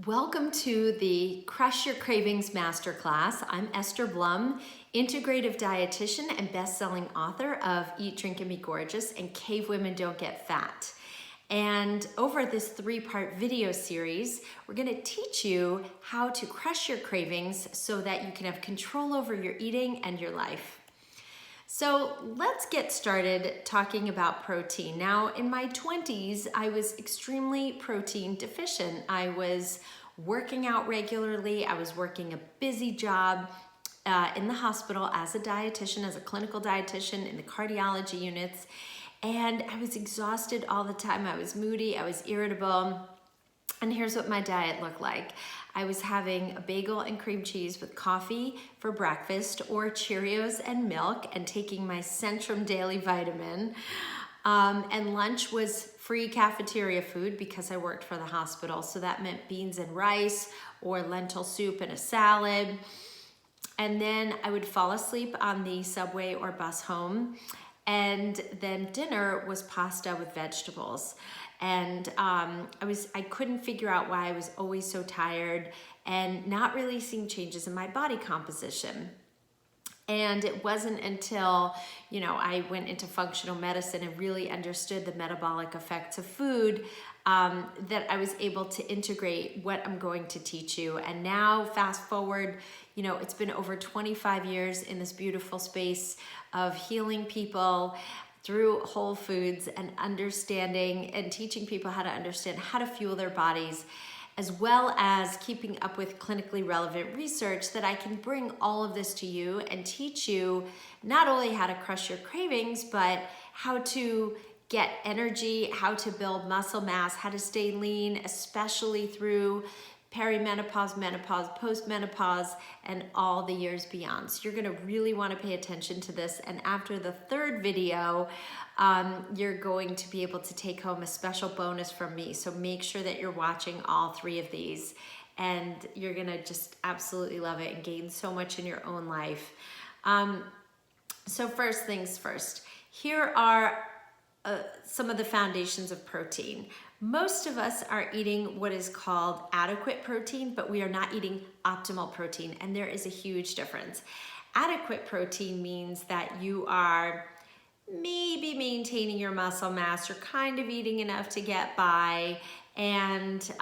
Welcome to the Crush Your Cravings Masterclass. I'm Esther Blum, integrative dietitian and best-selling author of Eat, Drink, and Be Gorgeous and Cave Women Don't Get Fat. And over this three-part video series, we're going to teach you how to crush your cravings so that you can have control over your eating and your life. So let's get started talking about protein. Now, in my 20s, I was extremely protein deficient. I was working out regularly. I was working a busy job in the hospital as a dietitian, as a clinical dietitian in the cardiology units. And I was exhausted all the time. I was moody, I was irritable. And here's what my diet looked like. I was having a bagel and cream cheese with coffee for breakfast or Cheerios and milk and taking my Centrum Daily Vitamin. And lunch was free cafeteria food because I worked for the hospital. So that meant beans and rice or lentil soup and a salad. And then I would fall asleep on the subway or bus home. And then dinner was pasta with vegetables. And I couldn't figure out why I was always so tired and not really seeing changes in my body composition. And it wasn't until, I went into functional medicine and really understood the metabolic effects of food that I was able to integrate what I'm going to teach you. And now, fast forward, it's been over 25 years in this beautiful space of healing people through whole foods and understanding and teaching people how to understand how to fuel their bodies, as well as keeping up with clinically relevant research, that I can bring all of this to you and teach you not only how to crush your cravings, but how to get energy, how to build muscle mass, how to stay lean, especially through perimenopause, menopause, postmenopause, and all the years beyond. So you're gonna really wanna pay attention to this. And after the third video, you're going to be able to take home a special bonus from me. So make sure that you're watching all three of these and you're gonna just absolutely love it and gain so much in your own life. So first things first, here are some of the foundations of protein. Most of us are eating what is called adequate protein, but we are not eating optimal protein, and there is a huge difference. Adequate protein means that you are maybe maintaining your muscle mass, you're kind of eating enough to get by, and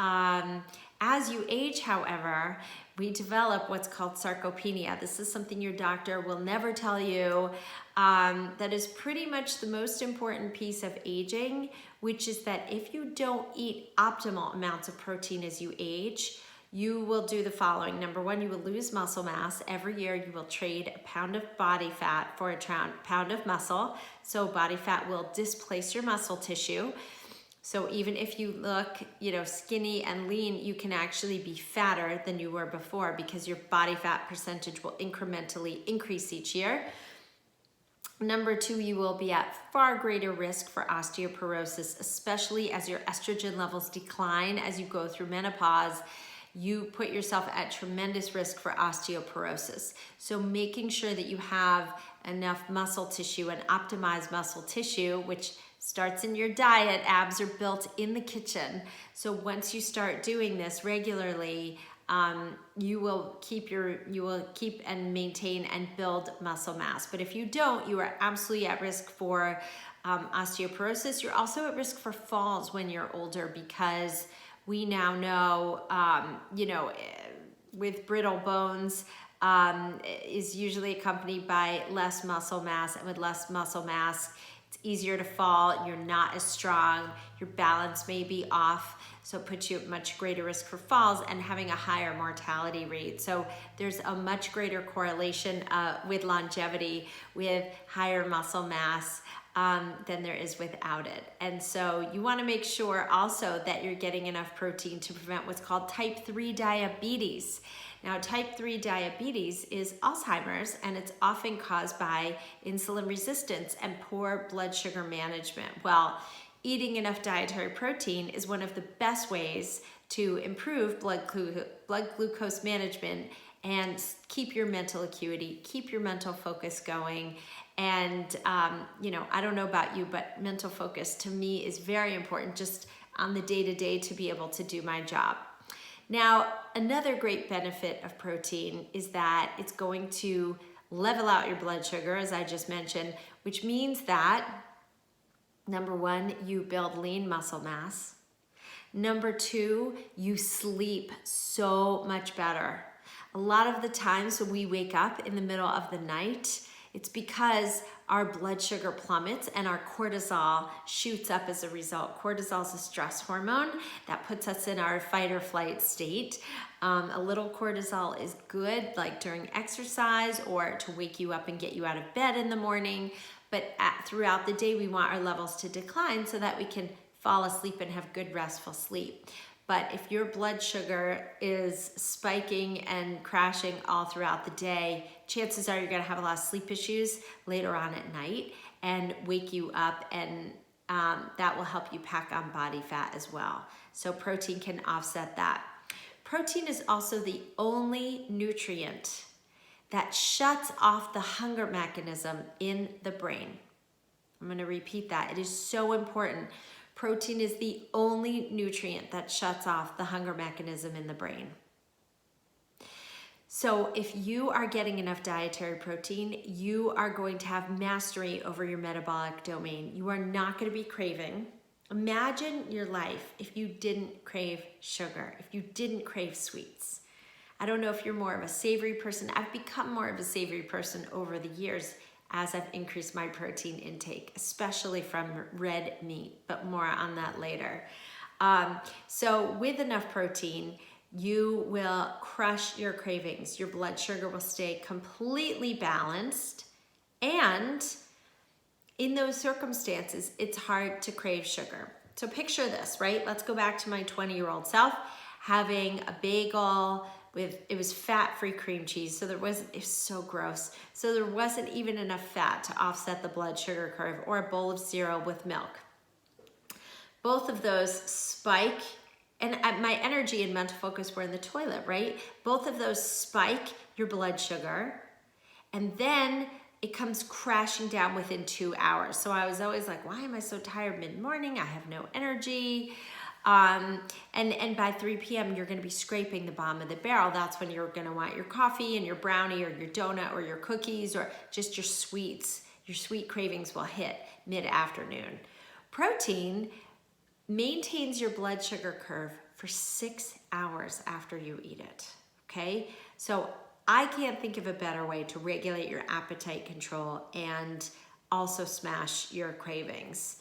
as you age, however, we develop what's called sarcopenia. This is something your doctor will never tell you. That is pretty much the most important piece of aging, which is that if you don't eat optimal amounts of protein as you age, you will do the following. Number one, you will lose muscle mass. Every year you will trade a pound of body fat for a pound of muscle. So body fat will displace your muscle tissue. So even if you look, skinny and lean, you can actually be fatter than you were before because your body fat percentage will incrementally increase each year. Number two, you will be at far greater risk for osteoporosis, especially as your estrogen levels decline as you go through menopause. You put yourself at tremendous risk for osteoporosis. So making sure that you have enough muscle tissue and optimized muscle tissue, which starts in your diet. Abs are built in the kitchen. So once you start doing this regularly, you will keep and maintain and build muscle mass. But if you don't, you are absolutely at risk for osteoporosis. You're also at risk for falls when you're older because we now know, with brittle bones is usually accompanied by less muscle mass, and with less muscle mass, it's easier to fall, you're not as strong, your balance may be off, so it puts you at much greater risk for falls and having a higher mortality rate. So there's a much greater correlation with longevity with higher muscle mass than there is without it. And so you wanna make sure also that you're getting enough protein to prevent what's called type 3 diabetes. Now, type 3 diabetes is Alzheimer's, and it's often caused by insulin resistance and poor blood sugar management. Well, eating enough dietary protein is one of the best ways to improve blood glucose management and keep your mental acuity, keep your mental focus going. And, I don't know about you, but mental focus to me is very important just on the day-to-day to be able to do my job. Now, another great benefit of protein is that it's going to level out your blood sugar, as I just mentioned, which means that, number one, you build lean muscle mass. Number two, you sleep so much better. A lot of the times when we wake up in the middle of the night, it's because our blood sugar plummets and our cortisol shoots up as a result. Cortisol is a stress hormone that puts us in our fight or flight state. A little cortisol is good, like during exercise or to wake you up and get you out of bed in the morning. But throughout the day, we want our levels to decline so that we can fall asleep and have good restful sleep. But if your blood sugar is spiking and crashing all throughout the day, chances are you're gonna have a lot of sleep issues later on at night and wake you up, and that will help you pack on body fat as well. So protein can offset that. Protein is also the only nutrient that shuts off the hunger mechanism in the brain. I'm gonna repeat that. It is so important. Protein is the only nutrient that shuts off the hunger mechanism in the brain. So if you are getting enough dietary protein, you are going to have mastery over your metabolic domain. You are not going to be craving. Imagine your life if you didn't crave sugar, if you didn't crave sweets. I don't know if you're more of a savory person. I've become more of a savory person over the years as I've increased my protein intake, especially from red meat, but more on that later. So with enough protein, you will crush your cravings. Your blood sugar will stay completely balanced. And in those circumstances, it's hard to crave sugar. So picture this, right? Let's go back to my 20-year-old self having a bagel it was fat-free cream cheese, so it was so gross. So there wasn't even enough fat to offset the blood sugar curve, or a bowl of cereal with milk. Both of those spike, and my energy and mental focus were in the toilet, right? Both of those spike your blood sugar, and then it comes crashing down within 2 hours. So I was always like, why am I so tired mid-morning? I have no energy. And by 3 p.m., you're going to be scraping the bottom of the barrel. That's when you're going to want your coffee and your brownie or your donut or your cookies or just your sweets. Your sweet cravings will hit mid-afternoon. Protein maintains your blood sugar curve for 6 hours after you eat it, okay? So I can't think of a better way to regulate your appetite control and also smash your cravings.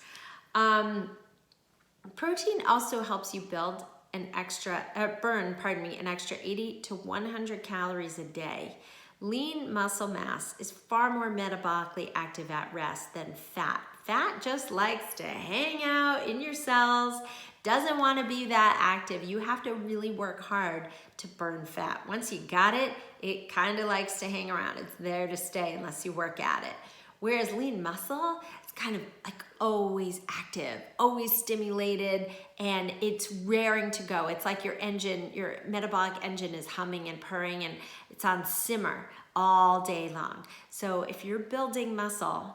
Protein also helps you burn an extra 80 to 100 calories a day. Lean muscle mass is far more metabolically active at rest than fat. Fat just likes to hang out in your cells, doesn't want to be that active. You have to really work hard to burn fat. Once you got it, it kind of likes to hang around. It's there to stay unless you work at it. Whereas lean muscle, it's kind of like always active, always stimulated, and it's raring to go. It's like your engine, your metabolic engine is humming and purring, and it's on simmer all day long. So if you're building muscle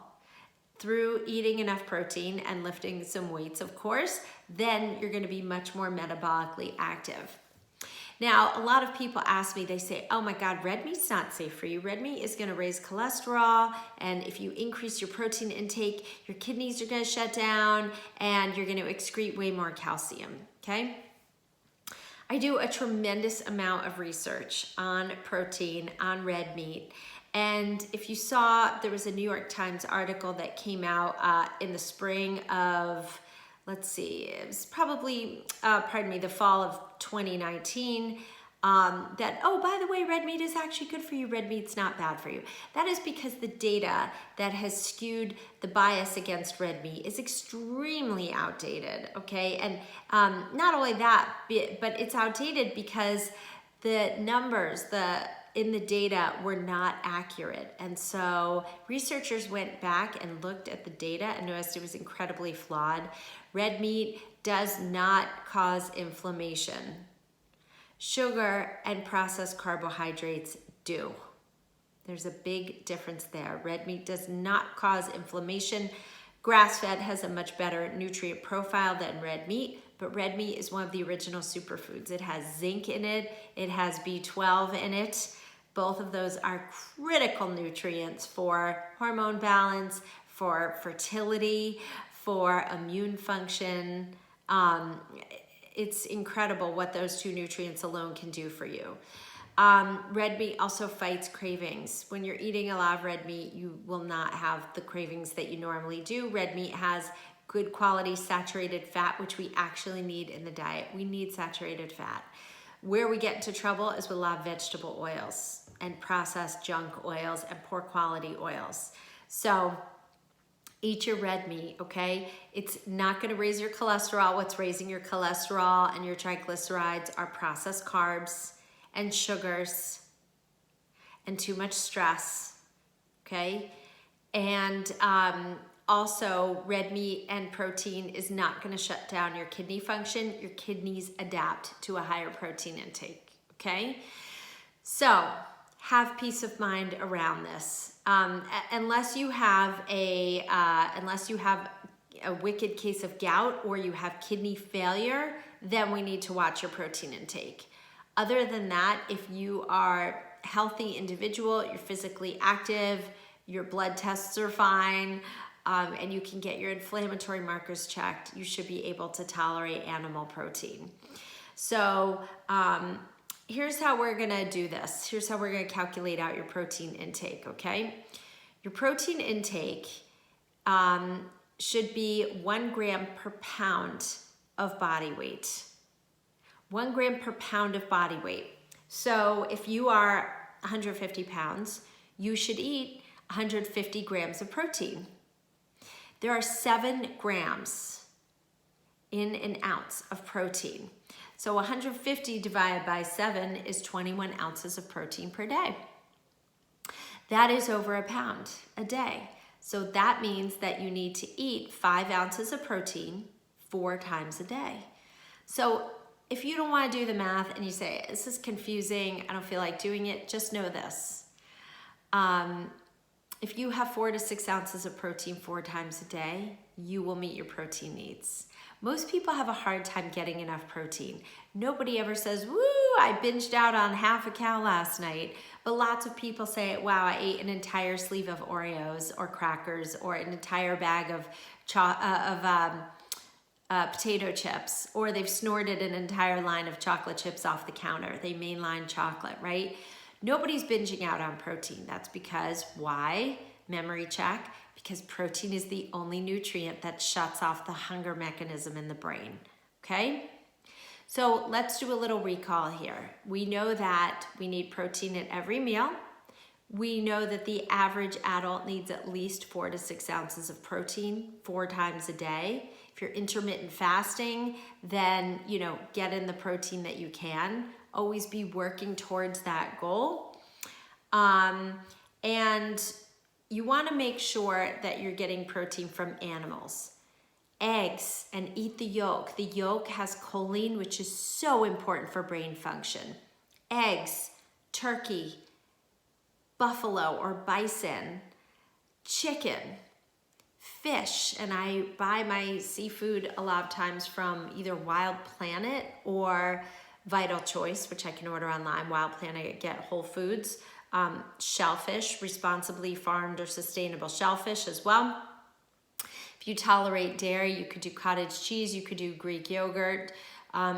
through eating enough protein and lifting some weights, of course, then you're going to be much more metabolically active. Now, a lot of people ask me, they say, oh my God, red meat's not safe for you. Red meat is gonna raise cholesterol, and if you increase your protein intake, your kidneys are gonna shut down, and you're gonna excrete way more calcium, okay? I do a tremendous amount of research on protein, on red meat, and if you saw, there was a New York Times article that came out in the spring of, let's see, it was probably, the fall of 2019, that, oh, by the way, red meat is actually good for you. Red meat's not bad for you. That is because the data that has skewed the bias against red meat is extremely outdated, okay? And not only that, but it's outdated because the numbers, in the data were not accurate. And so researchers went back and looked at the data and noticed it was incredibly flawed. Red meat does not cause inflammation. Sugar and processed carbohydrates do. There's a big difference there. Red meat does not cause inflammation. Grass-fed has a much better nutrient profile than red meat, but red meat is one of the original superfoods. It has zinc in it. It has B12 in it. Both of those are critical nutrients for hormone balance, for fertility, for immune function. It's incredible what those two nutrients alone can do for you. Red meat also fights cravings. When you're eating a lot of red meat, you will not have the cravings that you normally do. Red meat has good quality saturated fat, which we actually need in the diet. We need saturated fat. Where we get into trouble is with a lot of vegetable oils and processed junk oils and poor quality oils. So eat your red meat, okay? It's not gonna raise your cholesterol. What's raising your cholesterol and your triglycerides are processed carbs and sugars and too much stress, okay? And also red meat and protein is not gonna shut down your kidney function. Your kidneys adapt to a higher protein intake, okay? So have peace of mind around this. Unless you have a wicked case of gout or you have kidney failure, then we need to watch your protein intake. Other than that, if you are a healthy individual, you're physically active, your blood tests are fine, and you can get your inflammatory markers checked, you should be able to tolerate animal protein. So here's how we're gonna do this. Here's how we're gonna calculate out your protein intake, okay? Your protein intake should be 1 gram per pound of body weight. 1 gram per pound of body weight. So if you are 150 pounds, you should eat 150 grams of protein. There are 7 grams in an ounce of protein. So 150 divided by 7 is 21 ounces of protein per day. That is over a pound a day. So that means that you need to eat 5 ounces of protein 4 times a day. So if you don't want to do the math and you say, this is confusing, I don't feel like doing it, just know this. If you have 4 to 6 ounces of protein 4 times a day, you will meet your protein needs. Most people have a hard time getting enough protein. Nobody ever says, woo, I binged out on half a cow last night. But lots of people say, wow, I ate an entire sleeve of Oreos or crackers or an entire bag of potato chips, or they've snorted an entire line of chocolate chips off the counter. They mainline chocolate, right? Nobody's binging out on protein. That's because, why? Memory check. Because protein is the only nutrient that shuts off the hunger mechanism in the brain, okay? So let's do a little recall here. We know that we need protein at every meal. We know that the average adult needs at least 4 to 6 ounces of protein 4 times a day. If you're intermittent fasting, then, get in the protein that you can. Always be working towards that goal. And you want to make sure that you're getting protein from animals. Eggs, and eat the yolk. The yolk has choline, which is so important for brain function. Eggs, turkey, buffalo or bison, chicken, fish, and I buy my seafood a lot of times from either Wild Planet or Vital Choice, which I can order online. Wild Planet, get Whole Foods. Shellfish, responsibly farmed or sustainable shellfish as well. If you tolerate dairy, you could do cottage cheese, you could do Greek yogurt.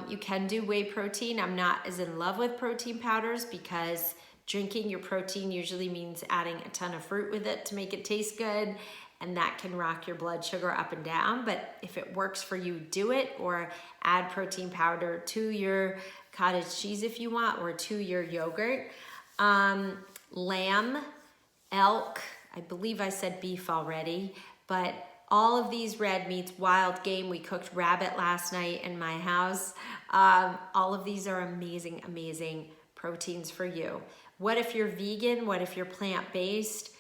You can do whey protein. I'm not as in love with protein powders because drinking your protein usually means adding a ton of fruit with it to make it taste good, and that can rock your blood sugar up and down. But if it works for you, do it, or add protein powder to your cottage cheese if you want, or to your yogurt. Lamb, elk, I believe I said beef already, but all of these red meats, wild game, we cooked rabbit last night in my house. All of these are amazing, amazing proteins for you. What if you're vegan? What if you're plant-based?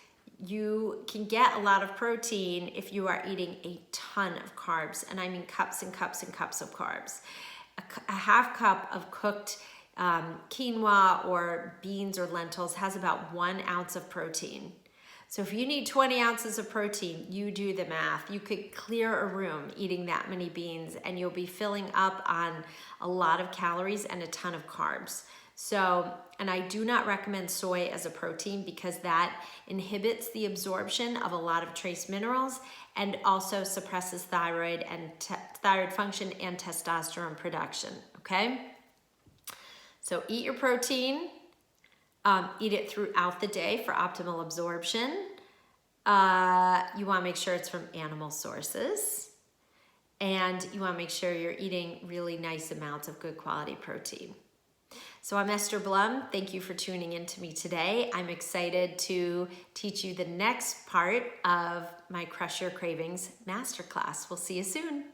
You can get a lot of protein if you are eating a ton of carbs, and I mean cups and cups and cups of carbs. A half cup of cooked quinoa or beans or lentils has about 1 ounce of protein. So if you need 20 ounces of protein, you do the math. You could clear a room eating that many beans and you'll be filling up on a lot of calories and a ton of carbs. So, and I do not recommend soy as a protein because that inhibits the absorption of a lot of trace minerals and also suppresses thyroid and thyroid function and testosterone production, okay? So eat your protein, eat it throughout the day for optimal absorption. You want to make sure it's from animal sources. And you want to make sure you're eating really nice amounts of good quality protein. So I'm Esther Blum. Thank you for tuning in to me today. I'm excited to teach you the next part of my Crush Your Cravings masterclass. We'll see you soon.